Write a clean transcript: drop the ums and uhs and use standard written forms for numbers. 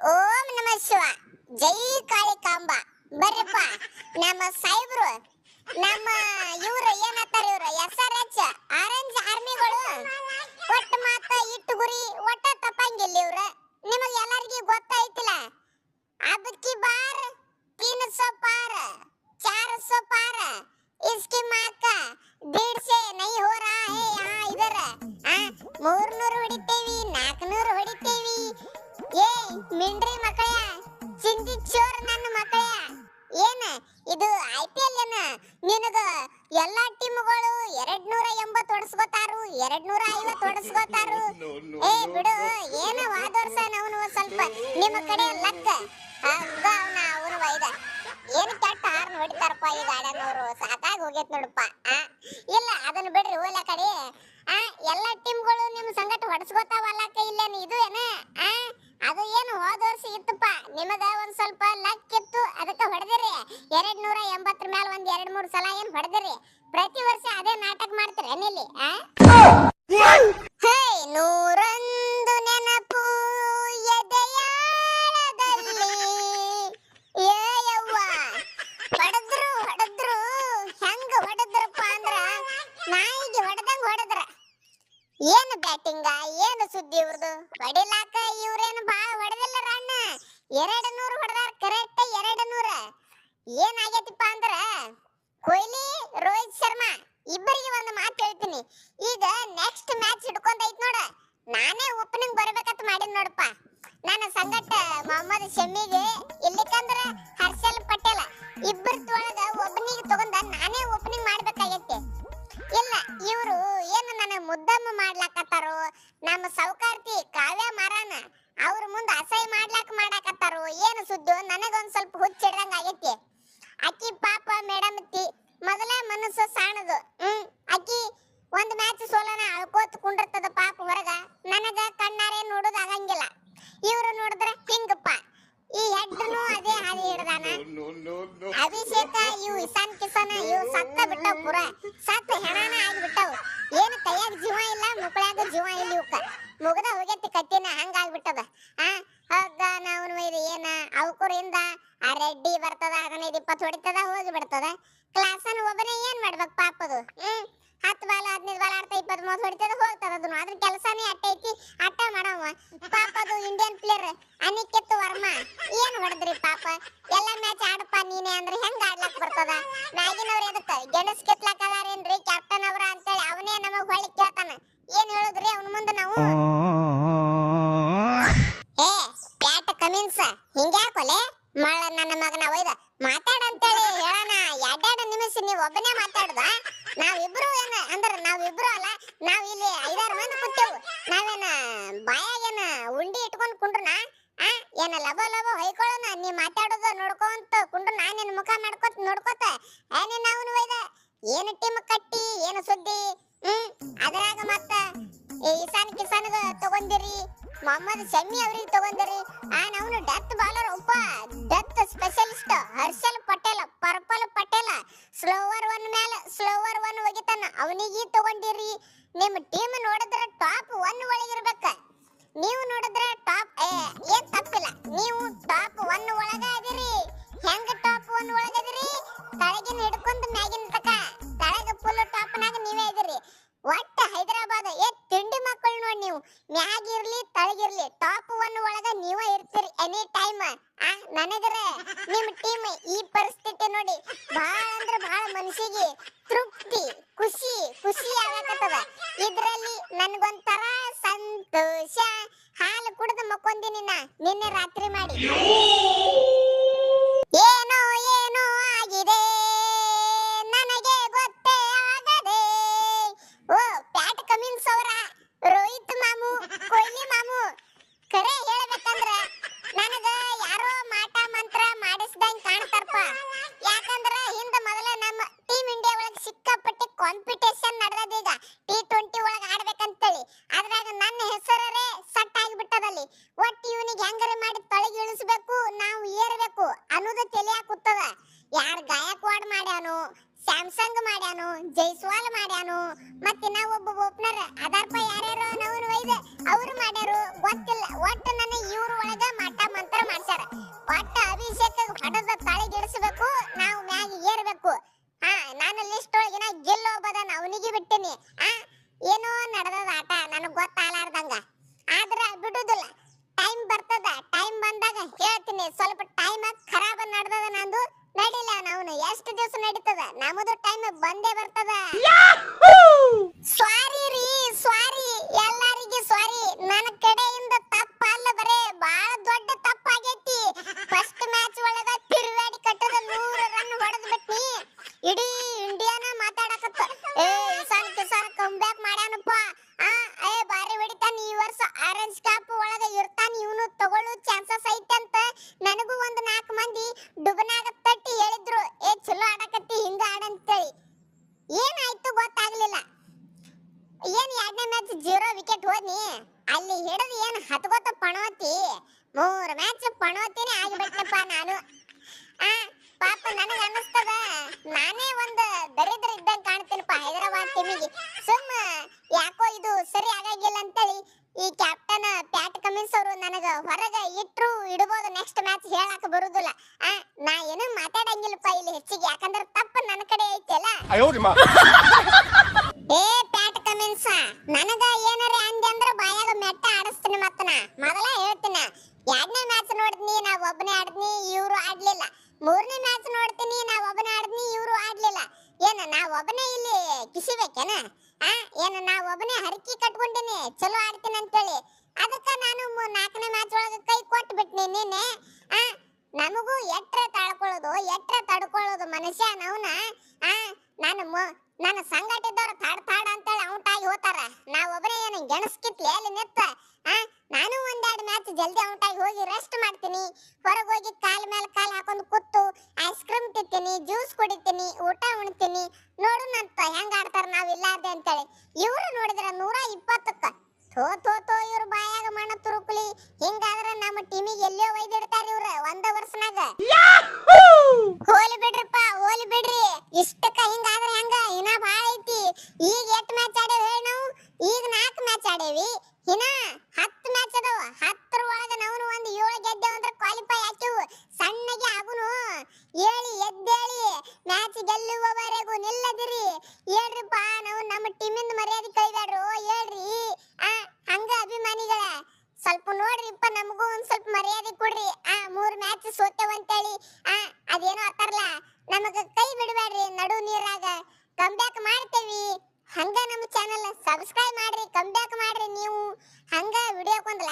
ಓಂ ನಮ ಶಿವ. ಜೈ ಕಾಳಿಕಾಂಬ. ಬರ್ರಪ್ಪ ನಮ್ಮ ಸಾಹೇಬ್ರು, ನಮ್ಮ ಇವ್ರು ಏನಂತಾರ, ಇವ್ರು SRH ಆರೆಂಜ್ ಆರ್ಮಿಗಳು ಒಟ್ಟ ಮಾತ ಇಟ್ಟು ಗುರಿ ಒಟ್ಟ ತಪ್ಪಂಗಿಲ್ಲ. ಇವ್ರ ನಿಮಗೆ ಎಲ್ಲರಿಗೂ ಗೊತ್ತಾಯ್ತಿಲ್ಲ. ಅಬಕಿ ಬಾರ್ 300 ಪಾರ್ 400 ಪಾರ್ इसकी माँ का 150 नहीं हो रहा है यहाँ इधर 300 ಹೊಡಿತೇವಿ 400 ಹೊಡಿತೇವಿ. ಏ ಮಿಂಡ್ರಿ ಮಕ್ಕಳ, ಚಿಂದಿ ಚೋರ್ ನನ್ನ ಮಕ್ಕಳ, ಏನ ಇದು IPL ಏನ? ನಿನಗ ಎಲ್ಲಾ ಟೀಮ್ಗಳು 280 ಹೊಡ್ಸ್ಕೊತಾರು, 250 ಹೊಡ್ಸ್ಕೊತಾರು. ಏ ಬಿಡು, ಏನ ವಾದ ವರ್ಷ ನಾವು ಸ್ವಲ್ಪ ನಿಮ್ಮ ಕಡೆ ಲಕ್ಕ ಹಂಗ ಅವನು ವೈದ ಏನು ಕೆಟ್ಟ ಹಾರ್ನ್ ಹೊಡಿತಾರಪ್ಪ ಈ ಗಾರ್ಡನವರು. ಸಾಕಾಗಿ ಹೋಗೈತ್ ನೋಡಪ್ಪ. ಇಲ್ಲ ಅದನ್ನ ಬಿಡ್ರಿ, ಹೋಲ ಕಡೆ ಎಲ್ಲಾ ಟೀಮ್ಗಳು ನಿಮ್ ಸಂಗಟ ಹೊಡ್ಸ್ಕೊತಾವಲ್ಲಕ್ಕ. ಇಲ್ಲೇನು ಇದು ಏನ? ಅದು ಏನು ಹೋದ ವರ್ಷ ಇತ್ತಪ್ಪ, ನಿಮಗ ಒಂದ್ ಸ್ವಲ್ಪ ಲಕ್ ಇತ್ತು, ಅದಕ್ಕೆ ಹೊಡೆದಿರಿ. 280 ಮೇಲೆ ಒಂದ್ 2-3 ಸಲ ಏನ್ ಹೊಡೆದಿರಿ. ಪ್ರತಿ ವರ್ಷ ಅದೇ ನಾಟಕ ಮಾಡ್ತೀರಿ ಏನಿಲ್ಲಿ? ಹೇ 101 ನೆನಪು ಎದೆಯಾಳದಲ್ಲಿ. ಹೊಡೆದ್ರು ಹೆಂಗ ಹೊಡೆದ್ರಪ್ಪ ಅಂದ್ರ ನಾಯಿಗೆ ಹೊಡೆದಂಗ ಹೊಡೆದ್ರ. ಏನು ಬ್ಯಾಟಿಂಗ, ಏನು ಸುದ್ದಿ ಇವ್ರದು? ಹೊಡಿಲಾಕ ಇವ್ರೇನು ಬಾಳ ಹೊಡೆದಿಲ್ಲ ರಣ್ಣ, 200 ಹೊಡೆದಾರ ಕರೆಕ್ಟ್ 200. ಏನಾಗೈತಿಪ್ಪ ಅಂದ್ರ ಕೊಹ್ಲಿ ರೋಹಿತ್ ಶರ್ಮಾ ಇಬ್ಬರಿಗೆ ಒಂದು ಮಾತು ಹೇಳ್ತೀನಿ. ಈಗ ನೆಕ್ಸ್ಟ್ ಮ್ಯಾಚ್ ಹಿಡ್ಕೊಂಡೈತ್ ನೋಡ, ನಾನೇ ಓಪನಿಂಗ್ ಬರ್ಬೇಕಂತ ಮಾಡಿದ್ ನೋಡಪ್ಪ. ನನ್ನ ಸಂಗಟ ಮೊಹಮ್ಮದ್ ಶಮಿಗೆ ಇಲ್ಲಿಕಂದ್ರ ಹರ್ಷಲ್ ಪಟೇಲ್ ಇಬ್ಬರದೊಳಗ ಒಬ್ಬನಿಗೆ ತಗೊಂಡ ನಾನೇ ಓಪನಿಂಗ್ ಮಾಡ್ಬೇಕಾಗೈತಿ. ಇಲ್ಲ ಇವರು ಏನು ನನ್ನ ಮುದ್ದಮ್ಮ ಮಾಡ್ಲಾಕತ್ತಾರೋ, ನಮ್ಮ ಸೌಕಾರ್ತಿ ಕಾವ್ಯ ಮಾರಾನ ಅವ್ರ ಮುಂದೆ ಅಸಹ್ಯ ಮಾಡಾಕತ್ತಾರೋ, ಏನು ಸುದ್ದಿ ನನಗೊಂದ್ ಸ್ವಲ್ಪ ಹುಚ್ಚಿಡ್ದಂಗ ಆಗೈತಿ. ಅಕ್ಕಿ ಪಾಪ ಮೇಡಮ್ ಮೊದಲ ಮನಸ್ಸು ಸಾಣದು. ಅಕ್ಕಿ ಒಂದ್ ಮ್ಯಾಚ್ ಸೋಲನ ಅಳ್ಕೋತ್ ಕುಂಡಿರ್ತದ ಪಾಪ ಹೊರಗ. ನನಗ ಕಣ್ಣಾರೆ ನೋಡೋದು ಆಗಂಗಿಲ್ಲ. ಇವ್ರು ನೋಡಿದ್ರ ಹಿಂಗಪ್ಪ, ಈ ಹೆಡ್ನು ಅದೇ ಹಾದಿ ಹಿಡ್ದಾನ. ಅಭಿಷೇಕ ಇವು ಇಸಾನ್ ಕಿಸಾನ ಇವು ಸತ್ತ ಬಿಟ್ಟವ್, ಪುರ ಸತ್ತ ಹೆಣಾನ ಆಗಿಬಿಟ್ಟವು. ಏನು ಕೈಯಾಗ ಜೀವ ಇಲ್ಲ, ಮುಕ್ಕಳಾಗ ಜೀವ ಇಲ್ಲ. ಇವಕ್ಕ ಮುಗದ ಹೋಗೈತಿ ಕತ್ತಿನ, ಹಂಗಾಗ್ಬಿಟ್ಟದ. ಹಗ್ಗ ನಾವು ಇದು ಏನ ಅವಕೂರಿಂದ ಆ ರೆಡ್ಡಿ ಬರ್ತದ 15-20 ಹೊಡಿತದ ಹೋಗಿ ಬಿಡ್ತದ. ಕ್ಲಾಸನ್ ಒಬ್ಬನೇ ಏನ್ ಮಾಡ್ಬೇಕು ಪಾಪದು? 10 ಬಾಲ್ 15 ಬಾಲ್ ಆಡ್ತಾ 20-30 ಹೊಡಿತದ ಹೋಗ್ತದ. ಅದನ್ನು ಅದ್ರ ಕೆಲಸನೇ ಅಟ್ಟೈತಿ, ಅಟ್ಟ ಮಾಡವ ಪಾಪ. ಅದು ಇಂಡಿಯನ್ ಪ್ಲೇಯರ್ ಅನಿಕೇತ್ ವರ್ಮಾ ಏನ್ ಹೊಡೆದ್ರಿ ಪಾಪ. ಎಲ್ಲ ಮ್ಯಾಚ್ ಆಡಪ್ಪ ನೀನೆ ಅಂದ್ರೆ ಹೆಂಗ ಆಡ್ಲಕ್ ಬರ್ತದ? ಮ್ಯಾಗಿನವ್ರು ಎದಕ್ಕ ಗೆಣಸ್ ಕಿತ್ಲಾಕ ಅದಾರೇನ್ರಿ ಕ್ಯಾಪ್ಟನ್ ಅವ್ರ ಅಂತೇಳಿ ಅವನೇ ನಮಗ್ ಹೊಳ್ಳಿ ಕೇಳ್ತಾನ. ಏನ್ ಹೇಳಿದ್ರಿ ಅವನ ಮುಂದೆ ನಾವು? ಏ ಪ್ಯಾಟ ಕಮಿನ್ಸ್ ಹಿಂಗ್ಯಾಕೊಲೆ ಮಳ ನನ್ನ ಮಗನ ಒಯ್ದ ಮಾತಾಡಂತೇಳಿ ಹೇಳೋಣ. 2 ನಿಮಿಷ ನೀವು ಒಬ್ಬನೇ ಮಾತಾಡ್ದ? ನಾವಿಬ್ರು ಏನ ಅಂದ್ರ ನಾವಿಬ್ರು ಅಲ್ಲ, ನಾವ್ ಇಲ್ಲಿ 5-6 ಮಂದಿ ಕೂತೇವು. ನಾವೇನ ಬಾಯಾಗೇನ ಉಂಡಿ ಇಟ್ಕೊಂಡ್ ಕುಂಡ್ರನ? ಏನ ಲಬ ಹೊಯ್ಕೊಳ್ಳೋಣ? ನೀ ಮಾತಾಡೋದು ನೋಡ್ಕೊಂತ ಕುಂಡ್ರ ನಾನೇನ್ ಮುಖ ಮಾಡ್ಕೊತ ನೋಡ್ಕೋತ ಏನೇನ್ ಅವನು ಒಯ್ದ ಏನು ಟೀಮ್ ಕಟ್ಟಿ ಏನು ಸುದ್ದಿ? ಅದ್ರಾಗ ಮತ್ತ ಇಸಾನ್ ಕಿಸಾನ್ಗ ತಗೊಂಡಿರಿ, ಮೊಹಮ್ಮದ್ ಶಮಿ ಅವ್ರಿಗೆ ತಗೊಂಡಿರಿ. ಅವನು ಡೆತ್ ಬಾಲರ್ ಒಬ್ಬ death specialist Harshal Patel, purple Patel slower 1 ಮೇಲೆ ಸ್ಲೋವರ್ 1 ಒಗಿತಾನ, ಅವನಿಗೆ ತಗೊಂಡಿರಿ. ನಿಮ್ಮ ಟೀಮ್ ನೋಡಿದ್ರೆ ಟಾಪ್ 1 ಒಳಗಿರ್ಬೇಕ. ನೀವು ನೋಡಿದ್ರೆ ಟಾಪ್ ಏನ್ ತಪ್ಪಿಲ್ಲ, ನೀವು ಟಾಪ್ 1 ಒಳಗ ಅದಿರಿ. ಹೆಂಗ ಟಾಪ್ 1 ಒಳಗ ಅದಿರಿ? ತಳಗಿನ ಹಿಡ್ಕೊಂಡು ಮ್ಯಾಗಿನ ತಕ ತಳಗ ಫುಲ್ ಟಾಪ್ನಾಗ ನೀವೇ ಇದಿರಿ. ಒಟ್ಟ ಹೈದರಾಬಾದ್ ತಿಂಡಿ ಮಕ್ಕಳು ನೋಡಿ ನೀವು, ಮ್ಯಾಗಿರ್ಲಿ ತಳಗಿರ್ಲಿ ಟಾಪ್ 1 ಒಳಗ ನೀವ ಇರ್ತೀರಿ ಎನಿ ಟೈಮ್. ನನಗರ ನಿಮ್ ಟೀಮ್ ಈ ಪರಿಸ್ಥಿತಿ ನೋಡಿ ಬಹಳ ಅಂದ್ರೆ ಬಹಳ ಮನಸ್ಸಿಗೆ ತೃಪ್ತಿ ಖುಷಿ ಆಗಕತ್ತದ. ಇದ್ರಲ್ಲಿ ನನ್ಗೊಂಥರ ಸಂತೋಷ. ಹಾಲು ಕುಡಿದು ಮಕ್ಕೊಂದಿನಿ ನಿನ್ನೆ ರಾತ್ರಿ ಮಾಡಿ. ಏನೋ ಏನೋ ಆಗಿದೆ ನನಗೆ ಗೊತ್ತೇ ಆಗದೆ. ಓ ಪ್ಯಾಟ್ ಕಮಿನ್ಸ್ ಅವರ ರೋಹಿತ್ ಮಾಮು, ಕೊಹ್ಲಿ ಮಾಮು, ಕರೆ ಹೇಳ್ಬೇಕಂದ್ರ ನನಗ ಯಾರೋ ಮಾಟ ಮಂತ್ರ ಮಾಡಿಸ್ದಂಗ್ ಕಾಣ್ತಾರಪ್ಪ. ಯಾಕಂದ್ರ ಹಿಂದ ಮೊದಲ ನಮ್ಮ ಟೀಮ್ ಇಂಡಿಯಾ ಒಳಗ ಸಿಕ್ಕಾಪಟ್ಟೆ ಕಾಂಪಿಟೇಷನ್ ನಡೆದದ. ಈಗ T20 ಒಳಗ ಆಡ್ಬೇಕಂತೇಳಿ ಅದ್ರಾಗ ನನ್ನ ಹೆಸರೇ ಸಟ್ ಆಗಿಬಿಟ್ಟದಲ್ಲಿ. ಒಟ್ಟು ಇವನಿಗೆ ಹೆಂಗರೆ ಮಾಡಿ ತೊಳಗಿ ಇಳಿಸ್ಬೇಕು, ನಾವು ಮೆಡಿಕಲ್ ಸ್ಟಾಪ್ ಒಳಗ ಇರ್ತಾನ ಇವನು ತಗೊಳ್ಳೋ ಚಾನ್ಸಸ್ ಐತೆ ಅಂತ ನನಗೂ ಒಂದು 4 ಮಂದಿ ಡುಬನಾಗ ತಟ್ಟಿ ಹೇಳಿದ್ರು ಏ ಚಲೋ ಆಡಕತ್ತಿ ಹಿಂಗ ಆಡಂತೇಳಿ ಏನಾಯ್ತು ಗೊತ್ತಾಗ್ಲಿಲ್ಲ ಏನ್ 2ನೇ ಮ್ಯಾಚ್ 0 ವಿಕೆಟ್ ಹೋದ್ನಿ ಅಲ್ಲಿ ಹಿಡಿದು ಏನ್ ಹತ್ಕೋತ ಪಣವತಿ 3 ಮ್ಯಾಚ್ ಪಣವತಿನೇ ಆಗಿಬಿಟ್ನಪ್ಪ ನಾನು ಪಾಪ ನನಗೆ ಅನ್ನಿಸ್ತದ ನಾನೇ ಒಂದು ದರಿದ್ರ ಇದ್ದಂಗೆ ಕಾಣ್ತೀನಪ್ಪ ಹೈದರಾಬಾದ್ ಟೀಮಿಗೆ ಸುಮ್ಮ ಯಾಕೋ ಇದು ಸರಿ ಆಗಾಗಿಲ್ಲ ಅಂತೇಳಿ ಈ ಕ್ಯಾಪ್ಟನ್ ಪ್ಯಾಟ್ ಕಮಿನ್ಸ್ ಅವರು ನನಗ ಹೊರಗೆ ಇಟ್ರು ಇಡಬಹುದು ನೆಕ್ಸ್ಟ್ ಮ್ಯಾಚ್ ಹೇಳಾಕ ಬರುದಿಲ್ಲ ನಾ ಏನು ಮಾತಾಡಂಗಿಲ್ಲಪ್ಪ ಇಲ್ಲಿ ಹೆಚ್ಚಿಗೆ ಯಾಕಂದ್ರೆ ತಪ್ಪು ನನ್ನ ಕಡೆ ಐತಲ್ಲ ಏ ಪ್ಯಾಟ್ ಕಮಿನ್ಸ್ ನನಗ ಏನಾರ ಅಂದೆ ಅಂದ್ರೆ ಬಾಯಾಗ ಮೆಟ್ಟ ಆಡಿಸ್ತೀನಿ ಮತ್ತನ ಮೊದಲ ಹೇಳ್ತೀನಿ 2ನೇ ಮ್ಯಾಚ್ ನೋಡಿದ್ನಿ ನಾ ಒಬ್ಬನೇ ಆಡಿದ್ನಿ ಇವರು ಆಡ್ಲಿಲ್ಲ 3ನೇ ಮ್ಯಾಚ್ ನೋಡ್ತೀನಿ ನಾ ಒಬ್ಬನೇ ಆಡಿದ್ನಿ ಇವರು ಆಡ್ಲಿಲ್ಲ ಏನ ನಾ ಒಬ್ಬನೇ ಇಲ್ಲಿ ಕಿಸಿಬೇಕೇನ ಏನ ನಾ ಒಬ್ಬನೇ ಹರಕಿ ಕಟ್ಕೊಂಡಿನಿ ಚಲೋ ಆಡ್ತೀನಿ ಅಂತೇಳಿ ಅದಕ್ಕ ನಾನು 4ನೇ ಮ್ಯಾಚ್ ಒಳಗೆ ಕೈ ಕೊಟ್ಟು ಬಿಟ್ನಿ ನಿನ್ನೆ ನಮಗೂ ಎಟ್ರ ತಾಳ್ಕೊಳ್ಳೋದು ಎಟ್ರ ತಡ್ಕೊಳ್ಳೋದು ಮನುಷ್ಯ ನವನ ನನ್ನ ಸಂಗಟಿದ್ದವ್ರು ತಾಡ್ ಅಂತೇಳಿ ಔಟ್ ಆಗಿ ಹೋತಾರ ನಾ ಒಬ್ಬನೇ ಏನು ಗೆಣಸ್ಕಿತ್ಲಿ ಅಲ್ಲಿ ನೆತ್ತ ನಾನು 1-2 ಮ್ಯಾಚ್ ಜಲ್ದಿ ಔಟ್ ಆಗಿ ಹೋಗಿ ರೆಸ್ಟ್ ಮಾಡ್ತೀನಿ ಹೊರಗೆ ಹೋಗಿ ಕಾಲ್ ಮೇಲೆ ಕಾಲ್ ಹಾಕೊಂಡು ಕೂತು ಐಸ್ ಕ್ರೀಮ್ ತಿಂತೀನಿ ಜ್ಯೂಸ್ ಕುಡಿತೀನಿ ಊಟ ಉಣ್ತೀನಿ ನೋಡುನಂತ ಹೆಂಗ ಆಡ್ತಾರ ನಾವ್ ಇಲ್ಲಾರ್ದೆ ಅಂತೇಳಿ ಇವ್ರು ನೋಡಿದ್ರ 120ಕ್ಕ ಥೋ ಇವ್ರು ಬಾಯಾಗ ಮಣ್ಣ ತುರುಕ್ಲಿ ಹಿಂಗಾದ್ರ ನಮ್ಮ ಟೀಮಿಗೆ ಎಲ್ಲೋ ಒಯ್ದಿಡ್ತಾರ ಇವ್ರ 1 ವರ್ಷನಾಗ ಹೋಲಿ ಬಿಡ್ರಿ ಇಷ್ಟಕ್ಕ ಹಿಂಗಾದ್ರ ಹೆಂಗ ಇನ್ನ ಬಾಳ ಐತಿ ಈಗ 8 ಮ್ಯಾಚ್ ಆಡೇವಿ ಹೇಳಿ ನಾವು ಈಗ 4 ಮ್ಯಾಚ್ ಆಡೇವಿ ಇನ್ನ 10 ಮ್ಯಾಚ್ ಅದಾವ 10 ಒಳಗ ನಾವು ಒಂದು 7 ಗೆದ್ದೇವ ಅಂದ್ರೆ ಕ್ವಾಲಿಫೈ ಆಕಿವು ಸಣ್ಣಗೆ ಆಗುನು ಎದ್ದೇಳಿ ಮ್ಯಾಚ್ ಗೆಲ್ಲುವವರೆಗೂ ನಿಲ್ಲದಿರಿ ಹೇಳ್ರಿಪ್ಪ ನಾವು ನಮ್ಮ ಟೀಮಿಂದ ಮರ್ಯಾದೆ ಕೈಬೇಡ್ರು ಹೇಳ್ರಿ ಹಂಗ ಅಭಿಮಾನಿಗಳ ಸ್ವಲ್ಪ ನೋಡ್ರಿಪ್ಪ ನಮಗೂ ಒಂದ್ ಸ್ವಲ್ಪ ಮರ್ಯಾದೆ ಕೊಡ್ರಿ 3 ಮ್ಯಾಚ್ ಸೋತೇವಂತೇಳಿ ಅದೇನೋ ಅತ್ತಾರಲ್ಲ ನಮಗ ಕೈ ಬಿಡಬೇಡ್ರಿ ನಡು ನೀರಾಗ ಕಮ್ಬ್ಯಾಕ್ ಮಾಡ್ತೇವಿ ಹಂಗ ನಮ್ಮ ಚಾನೆಲ್ ಸಬ್ಸ್ಕ್ರೈಬ್ ಮಾಡ್ರಿ ಕಮ್ಬ್ಯಾಕ್ ಮಾಡ್ರಿ ನೀವು ಹಂಗ ವಿಡಿಯೋಕ್ಕೊಂದು